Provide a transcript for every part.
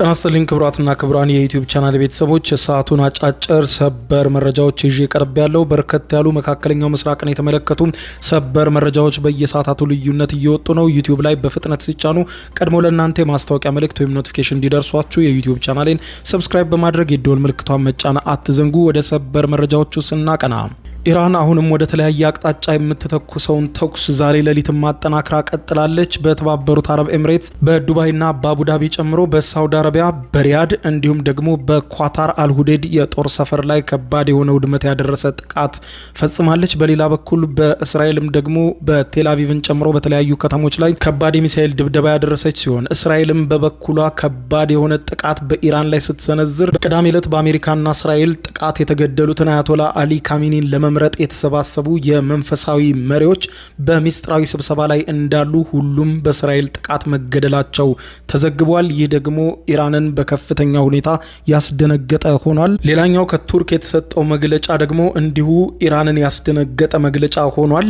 ተናስተልኝ ክብራትና ክብራን የዩቲዩብ ቻናል ቤተሰቦች ሰዓቱን አጫጭር ሰበር መረጃዎች ይዤ ቀርብ ያለው በርከት ያሉ መካከለኛው ምስራቅን የተመለከቱ ሰበር መረጃዎች በየሰዓታቱ ልዩነት እየወጡ ነው። ዩቲዩብ ላይ በፍጥነት ሲጫኑ ቀድሞ ለእናንተ ማስታወቂያ መልእክት ወይም ኖቲፊኬሽን እንዲደርሷችሁ የዩቲዩብ ቻናሌን ሰብስክራይብ በማድረግ የደወል ምልክቷን መጫን አትዘንጉ። ወደ ሰበር መረጃዎቹ ስናቀና ኢራን አሁንም ወደ ተለያየ አቅጣጫ የምትተኩሰውን ተኩስ ዛሬ ሌሊትም ማጠናከራ ቀጥላለች። በተባበሩት አረብ ኤምሬትስ በዱባይና በአቡዳቢ ጨምሮ በሳውዲ አረቢያ በሪያድ እንዲሁም ደግሞ በኳታር አልሁዴድ የጦር ሰፈር ላይ ከባድ የሆነ ውድመት ያደረሰ ጥቃት ፈጽማለች። በሌላ በኩል በእስራኤልም ደግሞ በቴልአቪቭን ጨምሮ በተለያዩ ከተሞች ላይ ከባድ የሚሳኤል ድብደባ ያደረሰች ሲሆን እስራኤልም በበኩሏ ከባድ የሆነ ጥቃት በኢራን ላይ ስትሰነዝር በቅዳሜ ዕለት በአሜሪካና እስራኤል ጥቃት የተገደሉትን አያቶላ አሊ ካሚኒን መምረጥ የተሰባሰቡ የመንፈሳዊ መሪዎች በሚስጥራዊ ስብሰባ ላይ እንዳሉ ሁሉም በእስራኤል ጥቃት መገደላቸው ተዘግቧል። ይህ ደግሞ ኢራንን በከፍተኛ ሁኔታ ያስደነገጠ ሆኗል። ሌላኛው ከቱርክ የተሰጠው መግለጫ ደግሞ እንዲሁ ኢራንን ያስደነገጠ መግለጫ ሆኗል።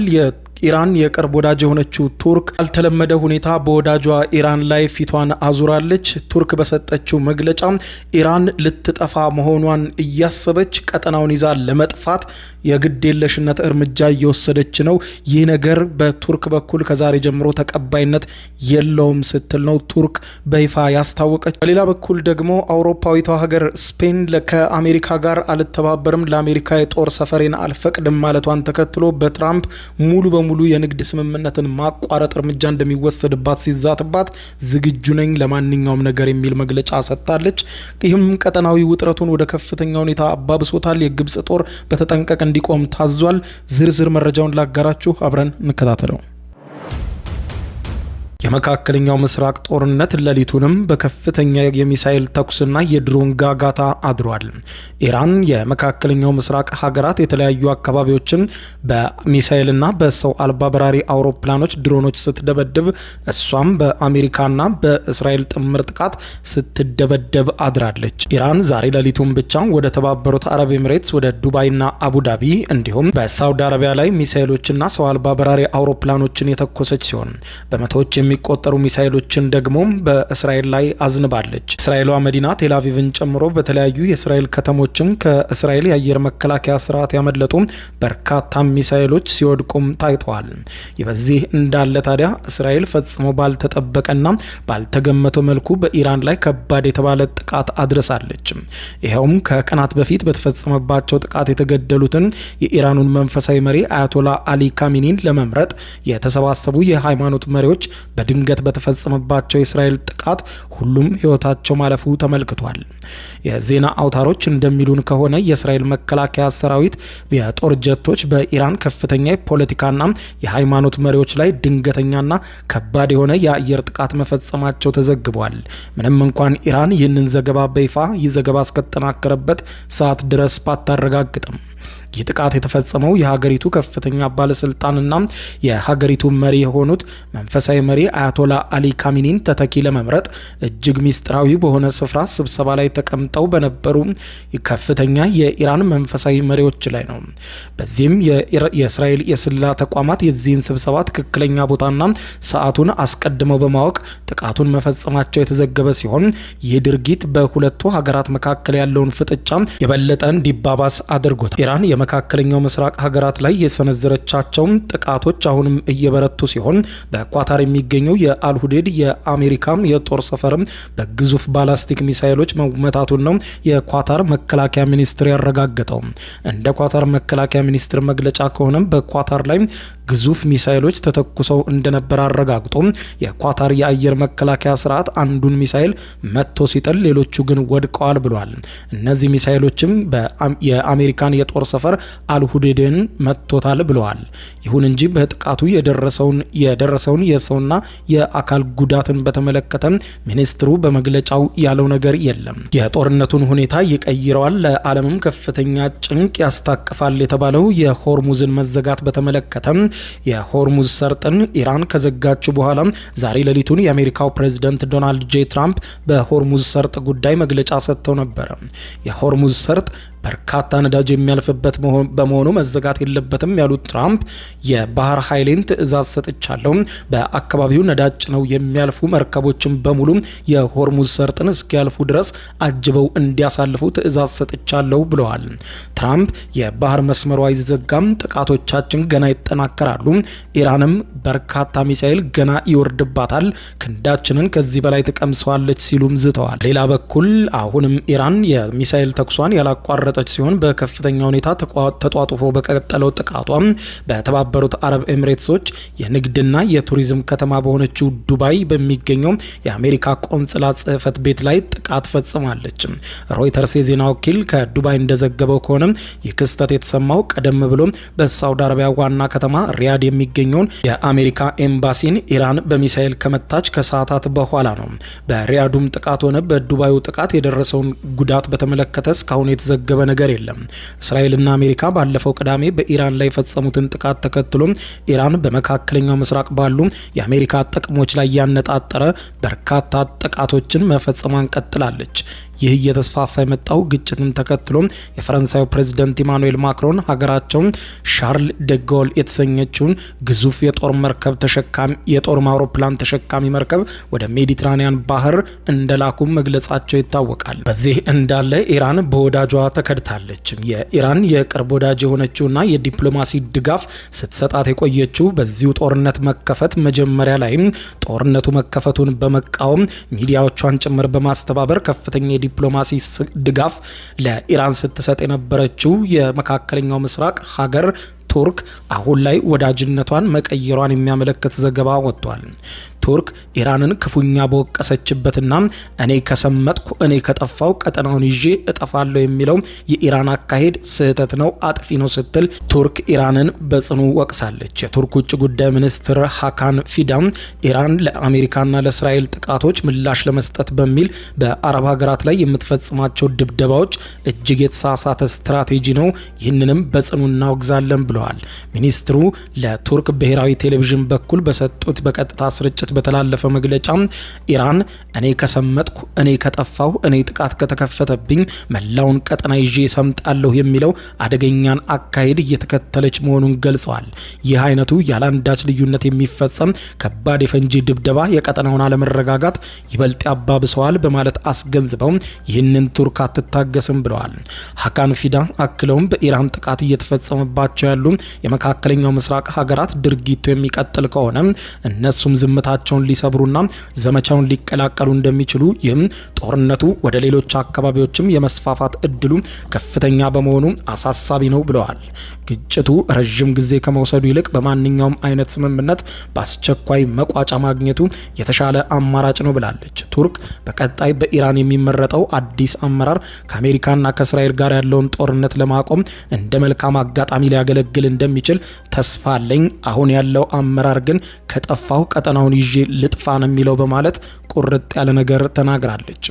ኢራን የቅርብ ወዳጅ የሆነችው ቱርክ ያልተለመደ ሁኔታ በወዳጇ ኢራን ላይ ፊቷን አዙራለች። ቱርክ በሰጠችው መግለጫ ኢራን ልትጠፋ መሆኗን እያሰበች ቀጠናውን ይዛ ለመጥፋት የግዴለሽነት እርምጃ እየወሰደች ነው። ይህ ነገር በቱርክ በኩል ከዛሬ ጀምሮ ተቀባይነት የለውም ስትል ነው ቱርክ በይፋ ያስታወቀች። በሌላ በኩል ደግሞ አውሮፓዊቷ ሀገር ስፔን ከአሜሪካ ጋር አልተባበርም፣ ለአሜሪካ የጦር ሰፈሬን አልፈቅድም ማለቷን ተከትሎ በትራምፕ ሙሉ የንግድ ስምምነትን ማቋረጥ እርምጃ እንደሚወሰድባት ሲዛትባት ዝግጁ ነኝ ለማንኛውም ነገር የሚል መግለጫ ሰጥታለች። ይህም ቀጠናዊ ውጥረቱን ወደ ከፍተኛ ሁኔታ አባብሶታል። የግብጽ ጦር በተጠንቀቅ እንዲቆም ታዟል። ዝርዝር መረጃውን ላጋራችሁ፣ አብረን እንከታተለው። የመካከለኛው ምስራቅ ጦርነት ሌሊቱንም በከፍተኛ የሚሳኤል ተኩስና የድሮን ጋጋታ አድሯል። ኢራን የመካከለኛው ምስራቅ ሀገራት የተለያዩ አካባቢዎችን በሚሳኤልና በሰው አልባ በራሪ አውሮፕላኖች ድሮኖች ስትደበድብ እሷም በአሜሪካና በእስራኤል ጥምር ጥቃት ስትደበደብ አድራለች። ኢራን ዛሬ ሌሊቱን ብቻ ወደ ተባበሩት አረብ ኤምሬትስ፣ ወደ ዱባይና አቡዳቢ እንዲሁም በሳውዲ አረቢያ ላይ ሚሳኤሎችና ሰው አልባ በራሪ አውሮፕላኖችን የተኮሰች ሲሆን በመቶዎች የሚቆጠሩ ሚሳኤሎችን ደግሞ በእስራኤል ላይ አዝንባለች። እስራኤሏ መዲና ቴልአቪቭን ጨምሮ በተለያዩ የእስራኤል ከተሞችም ከእስራኤል የአየር መከላከያ ስርዓት ያመለጡ በርካታ ሚሳኤሎች ሲወድቁም ታይተዋል። በዚህ እንዳለ ታዲያ እስራኤል ፈጽሞ ባልተጠበቀና ባልተገመተ መልኩ በኢራን ላይ ከባድ የተባለ ጥቃት አድርሳለች። ይኸውም ከቀናት በፊት በተፈጸመባቸው ጥቃት የተገደሉትን የኢራኑን መንፈሳዊ መሪ አያቶላ አሊ ካሚኒን ለመምረጥ የተሰባሰቡ የሃይማኖት መሪዎች በድንገት በተፈጸመባቸው የእስራኤል ጥቃት ሁሉም ህይወታቸው ማለፉ ተመልክቷል። የዜና አውታሮች እንደሚሉን ከሆነ የእስራኤል መከላከያ ሰራዊት የጦር ጀቶች በኢራን ከፍተኛ የፖለቲካና የሃይማኖት መሪዎች ላይ ድንገተኛና ከባድ የሆነ የአየር ጥቃት መፈጸማቸው ተዘግቧል። ምንም እንኳን ኢራን ይህንን ዘገባ በይፋ ይህ ዘገባ እስከተጠናከረበት ሰዓት ድረስ ባታረጋግጥም ይህ ጥቃት የተፈጸመው የሀገሪቱ ከፍተኛ ባለስልጣንና የሀገሪቱ መሪ የሆኑት መንፈሳዊ መሪ አያቶላ አሊ ካሚኒን ተተኪ ለመምረጥ እጅግ ሚስጥራዊ በሆነ ስፍራ ስብሰባ ላይ ተቀምጠው በነበሩ ከፍተኛ የኢራን መንፈሳዊ መሪዎች ላይ ነው። በዚህም የእስራኤል የስለላ ተቋማት የዚህን ስብሰባ ትክክለኛ ቦታና ሰዓቱን አስቀድመው በማወቅ ጥቃቱን መፈጸማቸው የተዘገበ ሲሆን ይህ ድርጊት በሁለቱ ሀገራት መካከል ያለውን ፍጥጫ የበለጠ እንዲባባስ አድርጎታል። ኢራን የመካከለኛው ምስራቅ ሀገራት ላይ የሰነዘረቻቸው ጥቃቶች አሁንም እየበረቱ ሲሆን በኳታር የሚገኘው የአልሁዴድ የአሜሪካ የጦር ሰፈርም በግዙፍ ባላስቲክ ሚሳኤሎች መመታቱን ነው የኳታር መከላከያ ሚኒስትር ያረጋገጠው። እንደ ኳታር መከላከያ ሚኒስትር መግለጫ ከሆነም በኳታር ላይ ግዙፍ ሚሳኤሎች ተተኩሰው እንደነበር አረጋግጦ የኳታር የአየር መከላከያ ስርዓት አንዱን ሚሳኤል መጥቶ ሲጥል ሌሎቹ ግን ወድቀዋል ብሏል። እነዚህ ሚሳኤሎችም የአሜሪካን የጦር ሰፈር አልሁዴድን መጥቶታል ብለዋል። ይሁን እንጂ በጥቃቱ የደረሰውን የሰውና የአካል ጉዳትን በተመለከተ ሚኒስትሩ በመግለጫው ያለው ነገር የለም። የጦርነቱን ሁኔታ ይቀይረዋል፣ ለዓለምም ከፍተኛ ጭንቅ ያስታቅፋል የተባለው የሆርሙዝን መዘጋት በተመለከተ የሆርሙዝ ሰርጥን ኢራን ከዘጋችው በኋላ ዛሬ ሌሊቱን የአሜሪካው ፕሬዝዳንት ዶናልድ ጄ ትራምፕ በሆርሙዝ ሰርጥ ጉዳይ መግለጫ ሰጥተው ነበር። የሆርሙዝ ሰርጥ በርካታ ነዳጅ የሚያልፍበት በመሆኑ መዘጋት የለበትም ያሉት ትራምፕ የባህር ኃይሌን ትዕዛዝ ሰጥቻለሁ፣ በአካባቢው ነዳጅ ነው የሚያልፉ መርከቦችን በሙሉ የሆርሙዝ ሰርጥን እስኪያልፉ ድረስ አጅበው እንዲያሳልፉ ትዕዛዝ ሰጥቻለሁ ብለዋል። ትራምፕ የባህር መስመሩ አይዘጋም፣ ጥቃቶቻችን ገና ይጠናከራሉ፣ ኢራንም በርካታ ሚሳኤል ገና ይወርድባታል፣ ክንዳችንን ከዚህ በላይ ትቀምሰዋለች ሲሉም ዝተዋል። ሌላ በኩል አሁንም ኢራን የሚሳኤል ተኩሷን ያላቋረጠች ሲሆን በከፍተኛ ሁኔታ ተጧጡፎ በቀጠለው ጥቃቷ በተባበሩት አረብ ኤሚሬትሶች የንግድና የቱሪዝም ከተማ በሆነችው ዱባይ በሚገኘው የአሜሪካ ቆንጽላ ጽሕፈት ቤት ላይ ጥቃት ፈጽማለች። ሮይተርስ የዜና ወኪል ከዱባይ እንደዘገበው ከሆነ ይህ ክስተት የተሰማው ቀደም ብሎ በሳውዲ አረቢያ ዋና ከተማ ሪያድ የሚገኘውን የአሜሪካ ኤምባሲን ኢራን በሚሳኤል ከመታች ከሰዓታት በኋላ ነው። በሪያዱም ጥቃት ሆነ በዱባዩ ጥቃት የደረሰውን ጉዳት በተመለከተ እስካሁን የተዘገበ ነገር የለም። እስራኤልና አሜሪካ ባለፈው ቅዳሜ በኢራን ላይ የፈጸሙትን ጥቃት ተከትሎ ኢራን በመካከለኛው ምስራቅ ባሉ የአሜሪካ ጥቅሞች ላይ ያነጣጠረ በርካታ ጥቃቶችን መፈጸሟን ቀጥላለች። ይህ እየተስፋፋ የመጣው ግጭትን ተከትሎ የፈረንሳዩ ፕሬዝዳንት ኢማኑኤል ማክሮን ሀገራቸው ሻርል ደጎል የተሰኘችውን ግዙፍ የጦር አውሮፕላን ተሸካሚ መርከብ ወደ ሜዲትራኒያን ባህር እንደላኩ መግለጻቸው ይታወቃል። በዚህ እንዳለ ኢራን በወዳጇ ተከድታለች። የኢራን የቅርብ ወዳጅ የሆነችውና የዲፕሎማሲ ድጋፍ ስትሰጣት የቆየችው በዚሁ ጦርነት መከፈት መጀመሪያ ላይ ጦርነቱ መከፈቱን በመቃወም ሚዲያዎቿን ጭምር በማስተባበር ከፍተኛ የዲፕሎማሲ ድጋፍ ለኢራን ስትሰጥ የነበረችው የመካከለኛው ምስራቅ ሀገር ቱርክ አሁን ላይ ወዳጅነቷን መቀየሯን የሚያመለክት ዘገባ ወጥቷል። ቱርክ ኢራንን ክፉኛ በወቀሰችበትና እኔ ከሰመጥኩ እኔ ከጠፋው ቀጠናውን ይዤ እጠፋለሁ የሚለው የኢራን አካሄድ ስህተት ነው፣ አጥፊ ነው ስትል ቱርክ ኢራንን በጽኑ ወቅሳለች። የቱርክ ውጭ ጉዳይ ሚኒስትር ሀካን ፊዳም ኢራን ለአሜሪካና ለእስራኤል ጥቃቶች ምላሽ ለመስጠት በሚል በአረብ ሀገራት ላይ የምትፈጽማቸው ድብደባዎች እጅግ የተሳሳተ ስትራቴጂ ነው፣ ይህንንም በጽኑ እናወግዛለን ብለዋል። ሚኒስትሩ ለቱርክ ብሔራዊ ቴሌቪዥን በኩል በሰጡት በቀጥታ ስርጭት በተላለፈ መግለጫ ኢራን እኔ ከሰመጥኩ እኔ ከጠፋሁ እኔ ጥቃት ከተከፈተብኝ መላውን ቀጠና ይዤ ሰምጣለሁ የሚለው አደገኛን አካሄድ እየተከተለች መሆኑን ገልጸዋል። ይህ አይነቱ ያለአንዳች ልዩነት የሚፈጸም ከባድ የፈንጂ ድብደባ የቀጠናውን አለመረጋጋት ይበልጥ ያባብሰዋል በማለት አስገንዝበው ይህንን ቱርክ አትታገስም ብለዋል። ሀካን ፊዳ አክለውም በኢራን ጥቃት እየተፈጸመባቸው ያሉ የመካከለኛው ምስራቅ ሀገራት ድርጊቱ የሚቀጥል ከሆነ እነሱም ዝምታቸውን ሊሰብሩና ዘመቻውን ሊቀላቀሉ እንደሚችሉ፣ ይህም ጦርነቱ ወደ ሌሎች አካባቢዎችም የመስፋፋት እድሉ ከፍተኛ በመሆኑ አሳሳቢ ነው ብለዋል። ግጭቱ ረዥም ጊዜ ከመውሰዱ ይልቅ በማንኛውም አይነት ስምምነት በአስቸኳይ መቋጫ ማግኘቱ የተሻለ አማራጭ ነው ብላለች። ቱርክ በቀጣይ በኢራን የሚመረጠው አዲስ አመራር ከአሜሪካና ከእስራኤል ጋር ያለውን ጦርነት ለማቆም እንደ መልካም አጋጣሚ ሊያገለግል እንደሚችል ተስፋ አለኝ። አሁን ያለው አመራር ግን ከጠፋው ቀጠናውን ይዤ ልጥፋ ነው የሚለው በማለት ቁርጥ ያለ ነገር ተናግራለች።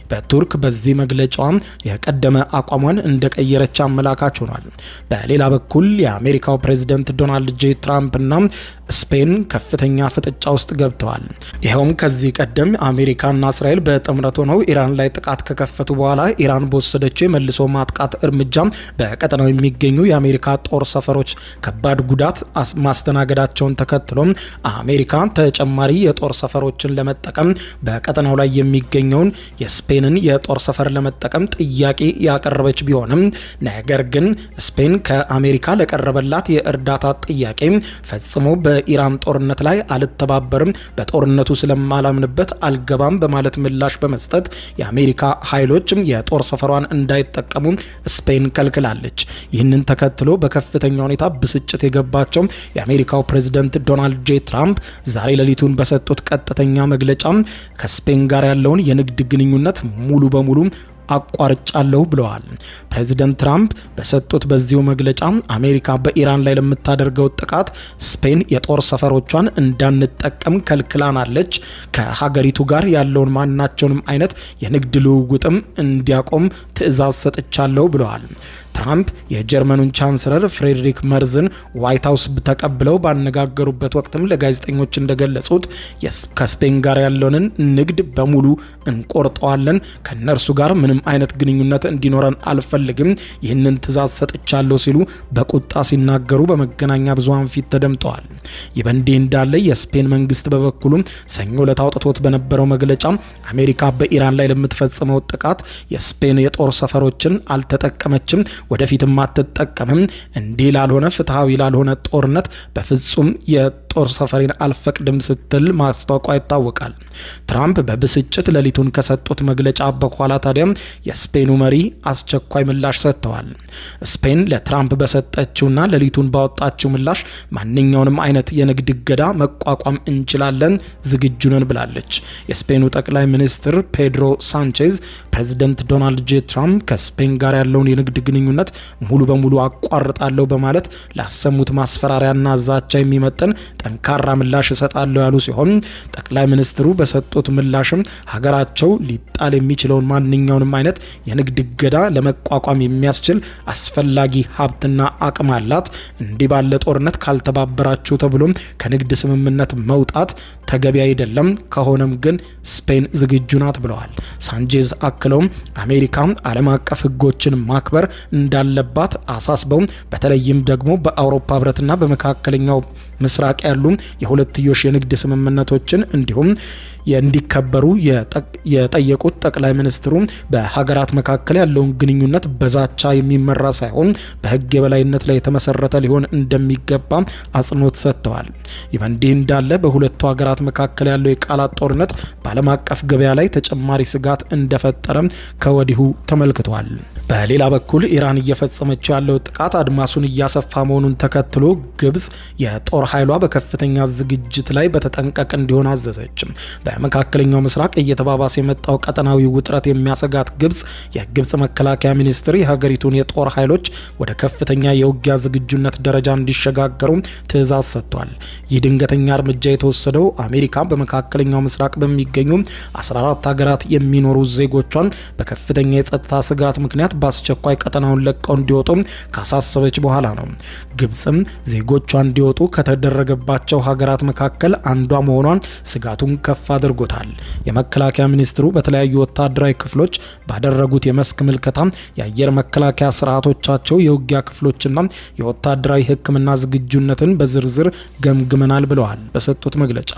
በቱርክ በዚህ መግለጫዋ የቀደመ አቋሟን እንደቀየረች አመላካች ሆኗል። በሌላ በኩል የአሜሪካው ፕሬዝዳንት ዶናልድ ጄ ትራምፕ እና ስፔን ከፍተኛ ፍጥጫ ውስጥ ገብተዋል። ይኸውም ከዚህ ቀደም አሜሪካና እስራኤል በጥምረት ሆነው ኢራን ላይ ጥቃት ከከፈቱ በኋላ ኢራን በወሰደችው የመልሶ ማጥቃት እርምጃ በቀጠናው የሚገኙ የአሜሪካ ጦር ሰፈሮች ከባድ ጉዳት ማስተናገዳቸውን ተከትሎ አሜሪካ ተጨማሪ የጦር ሰፈሮችን ለመጠቀም በቀጠናው ላይ የሚገኘውን የስፔንን የጦር ሰፈር ለመጠቀም ጥያቄ ያቀረበች ቢሆንም ነገር ግን ስፔን ከአሜሪካ ለቀረበላት የእርዳታ ጥያቄ ፈጽሞ በኢራን ጦርነት ላይ አልተባበርም፣ በጦርነቱ ስለማላምንበት አልገባም በማለት ምላሽ በመስጠት የአሜሪካ ኃይሎች የጦር ሰፈሯን እንዳይጠቀሙ ስፔን ከልክላለች። ይህንን ተከትሎ በከፍተኛ ሁኔታ ብስጭት የገባቸው የአሜሪካው ፕሬዝዳንት ዶናልድ ጄ ትራምፕ ዛሬ ሌሊቱን በሰጡት ቀጥተኛ መግለጫ ከስፔን ጋር ያለውን የንግድ ግንኙነት ሙሉ በሙሉ አቋርጫለሁ ብለዋል። ፕሬዚደንት ትራምፕ በሰጡት በዚሁ መግለጫ አሜሪካ በኢራን ላይ ለምታደርገው ጥቃት ስፔን የጦር ሰፈሮቿን እንዳንጠቀም ከልክላናለች፣ ከሀገሪቱ ጋር ያለውን ማናቸውንም አይነት የንግድ ልውውጥም እንዲያቆም ትዕዛዝ ሰጥቻለሁ ብለዋል። ትራምፕ የጀርመኑን ቻንስለር ፍሬድሪክ መርዝን ዋይት ሃውስ ተቀብለው ባነጋገሩበት ወቅትም ለጋዜጠኞች እንደገለጹት ከስፔን ጋር ያለውን ንግድ በሙሉ እንቆርጠዋለን፣ ከነርሱ ጋር ምንም አይነት ግንኙነት እንዲኖረን አልፈልግም፣ ይህንን ትዕዛዝ ሰጥቻለሁ ሲሉ በቁጣ ሲናገሩ በመገናኛ ብዙሃን ፊት ተደምጠዋል። ይህ በእንዲህ እንዳለ የስፔን መንግስት በበኩሉ ሰኞ ዕለት አውጥቶት በነበረው መግለጫ አሜሪካ በኢራን ላይ ለምትፈጽመው ጥቃት የስፔን የጦር ሰፈሮችን አልተጠቀመችም፣ ወደፊትም አትጠቀምም፣ እንዲህ ላልሆነ ፍትሐዊ ላልሆነ ጦርነት በፍጹም የጦር ሰፈሬን አልፈቅድም ስትል ማስታወቋ ይታወቃል። ትራምፕ በብስጭት ሌሊቱን ከሰጡት መግለጫ በኋላ ታዲያ የስፔኑ መሪ አስቸኳይ ምላሽ ሰጥተዋል። ስፔን ለትራምፕ በሰጠችውና ሌሊቱን ባወጣችው ምላሽ ማንኛውንም አይነት የንግድ እገዳ መቋቋም እንችላለን፣ ዝግጁ ነን ብላለች። የስፔኑ ጠቅላይ ሚኒስትር ፔድሮ ሳንቼዝ ፕሬዚደንት ዶናልድ ጄ ትራምፕ ከስፔን ጋር ያለውን የንግድ ግንኙነት ሙሉ በሙሉ አቋርጣለሁ በማለት ላሰሙት ማስፈራሪያና ዛቻ የሚመጥን ጠንካራ ምላሽ እሰጣለሁ ያሉ ሲሆን ጠቅላይ ሚኒስትሩ በሰጡት ምላሽም ሀገራቸው ሊጣል የሚችለውን ማንኛውንም አይነት የንግድ እገዳ ለመቋቋም የሚያስችል አስፈላጊ ሀብትና አቅም አላት፣ እንዲህ ባለ ጦርነት ካልተባበራችሁ ተብሎ ከንግድ ስምምነት መውጣት ተገቢ አይደለም፣ ከሆነም ግን ስፔን ዝግጁ ናት ብለዋል። ሳንቼዝ አክለውም አሜሪካ ዓለም አቀፍ ሕጎችን ማክበር እንዳለባት አሳስበው በተለይም ደግሞ በአውሮፓ ሕብረትና በመካከለኛው ምስራቅ ያሉ የሁለትዮሽ የንግድ ስምምነቶችን እንዲሁም እንዲከበሩ የጠየቁት ጠቅላይ ሚኒስትሩ በሀገራት መካከል ያለውን ግንኙነት በዛቻ የሚመራ ሳይሆን በሕግ የበላይነት ላይ የተመሰረተ ሊሆን እንደሚገባ አጽንኦት ሰጥተዋል። ይህ በእንዲህ እንዳለ በሁለቱ ሀገራት መካከል ያለው የቃላት ጦርነት በዓለም አቀፍ ገበያ ላይ ተጨማሪ ስጋት እንደፈጠረ ከወዲሁ ተመልክቷል። በሌላ በኩል ኢራን እየፈጸመችው ያለው ጥቃት አድማሱን እያሰፋ መሆኑን ተከትሎ ግብጽ የጦር ኃይሏ በከፍተኛ ዝግጅት ላይ በተጠንቀቅ እንዲሆን አዘዘች። በመካከለኛው ምስራቅ እየተባባሰ የመጣው ቀጠናዊ ውጥረት የሚያሰጋት ግብጽ የግብጽ መከላከያ ሚኒስትር የሀገሪቱን የጦር ኃይሎች ወደ ከፍተኛ የውጊያ ዝግጁነት ደረጃ እንዲሸጋገሩ ትዕዛዝ ሰጥቷል። ይህ ድንገተኛ እርምጃ የተወሰደው አሜሪካ በመካከለኛው ምስራቅ በሚገኙ 14 ሀገራት የሚኖሩ ዜጎቿን በከፍተኛ የጸጥታ ስጋት ምክንያት በአስቸኳይ ቀጠናውን ለቀው እንዲወጡ ካሳሰበች በኋላ ነው። ግብጽም ዜጎቿ እንዲወጡ ከተደረገባቸው ሀገራት መካከል አንዷ መሆኗን ስጋቱን ከፍ አድርጎታል። የመከላከያ ሚኒስትሩ በተለያዩ ወታደራዊ ክፍሎች ባደረጉት የመስክ ምልከታ የአየር መከላከያ ስርዓቶቻቸው የውጊያ ክፍሎችና የወታደራዊ ሕክምና ዝግጁነትን በዝርዝር ገምግመናል ብለዋል። በሰጡት መግለጫ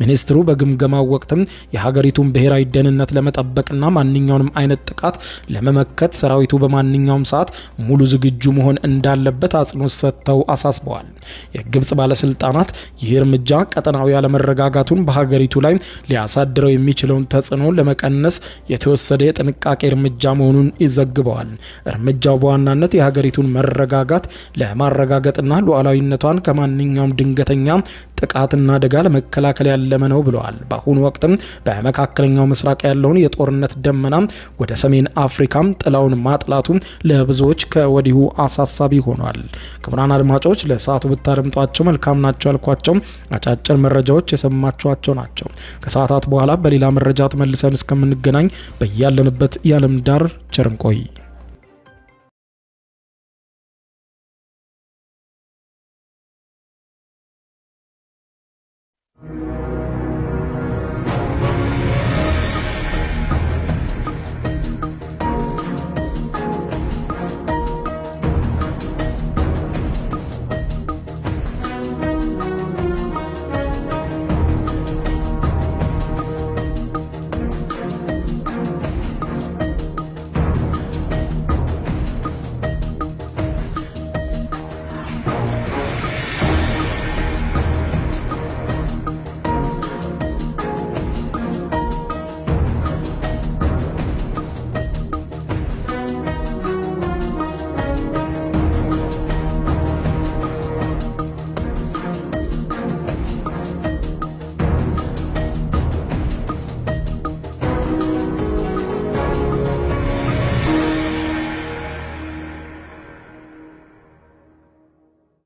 ሚኒስትሩ በግምገማው ወቅትም የሀገሪቱን ብሔራዊ ደህንነት ለመጠበቅና ማንኛውንም አይነት ጥቃት ለመመከት ሰራዊቱ በማንኛውም ሰዓት ሙሉ ዝግጁ መሆን እንዳለበት አጽንኦት ሰጥተው አሳስበዋል። የግብጽ ባለስልጣናት ይህ እርምጃ ቀጠናዊ ያለመረጋጋቱን በሀገሪቱ ላይ ሊያሳድረው የሚችለውን ተጽዕኖ ለመቀነስ የተወሰደ የጥንቃቄ እርምጃ መሆኑን ይዘግበዋል። እርምጃው በዋናነት የሀገሪቱን መረጋጋት ለማረጋገጥና ሉዓላዊነቷን ከማንኛውም ድንገተኛ ጥቃትና አደጋ ለመከላከል ያለመ ነው ብለዋል። በአሁኑ ወቅትም በመካከለኛው ምስራቅ ያለውን የጦርነት ደመና ወደ ሰሜን አፍሪካም ጥላውን ማጥላቱ ለብዙዎች ከወዲሁ አሳሳቢ ሆኗል። ክቡራን አድማጮች ለሰዓቱ ብታደምጧቸው መልካም ናቸው ያልኳቸው አጫጭር መረጃዎች የሰማችኋቸው ናቸው። ከሰዓታት በኋላ በሌላ መረጃ ተመልሰን እስከምንገናኝ በያለንበት የዓለም ዳር ቸር እንቆይ።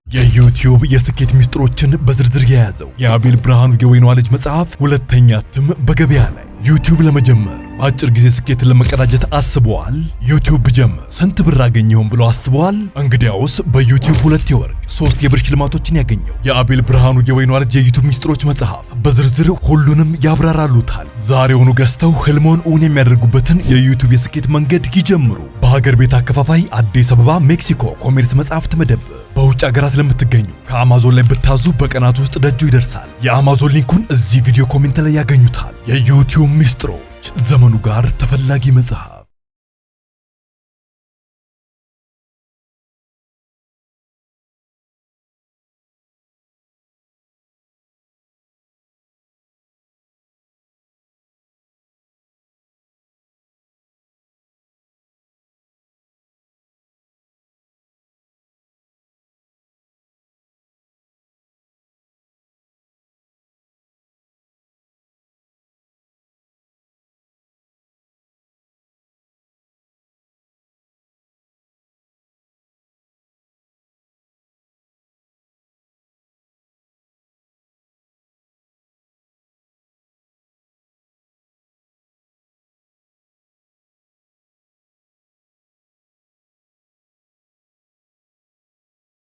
የዩቲዩብ የስኬት ሚስጥሮችን በዝርዝር የያዘው የአቤል ብርሃኑ የወይኗ ልጅ መጽሐፍ ሁለተኛ እትም በገበያ ላይ። ዩቲዩብ ለመጀመር በአጭር ጊዜ ስኬትን ለመቀዳጀት አስበዋል? ዩቲዩብ ብጀምር ስንት ብር አገኘሁም ብሎ አስበዋል? እንግዲያውስ በዩቲዩብ 2 የወርቅ 3 የብር ሽልማቶችን ያገኘው የአቤል ብርሃኑ የወይኗ ልጅ የዩቲዩብ ሚስጥሮች መጽሐፍ በዝርዝር ሁሉንም ያብራራሉታል። ዛሬውኑ ገዝተው ህልሞን እውን የሚያደርጉበትን የዩቲዩብ የስኬት መንገድ ይጀምሩ። በሀገር ቤት አከፋፋይ አዲስ አበባ ሜክሲኮ ኮሜርስ መጽሐፍት መደብር። በውጭ ሀገራት ለምትገኙ ከአማዞን ላይ ብታዙ በቀናት ውስጥ ደጁ ይደርሳል። የአማዞን ሊንኩን እዚህ ቪዲዮ ኮሜንት ላይ ያገኙታል። የዩቲዩብ ሚስጥሮች ዘመኑ ጋር ተፈላጊ መጽሐፍ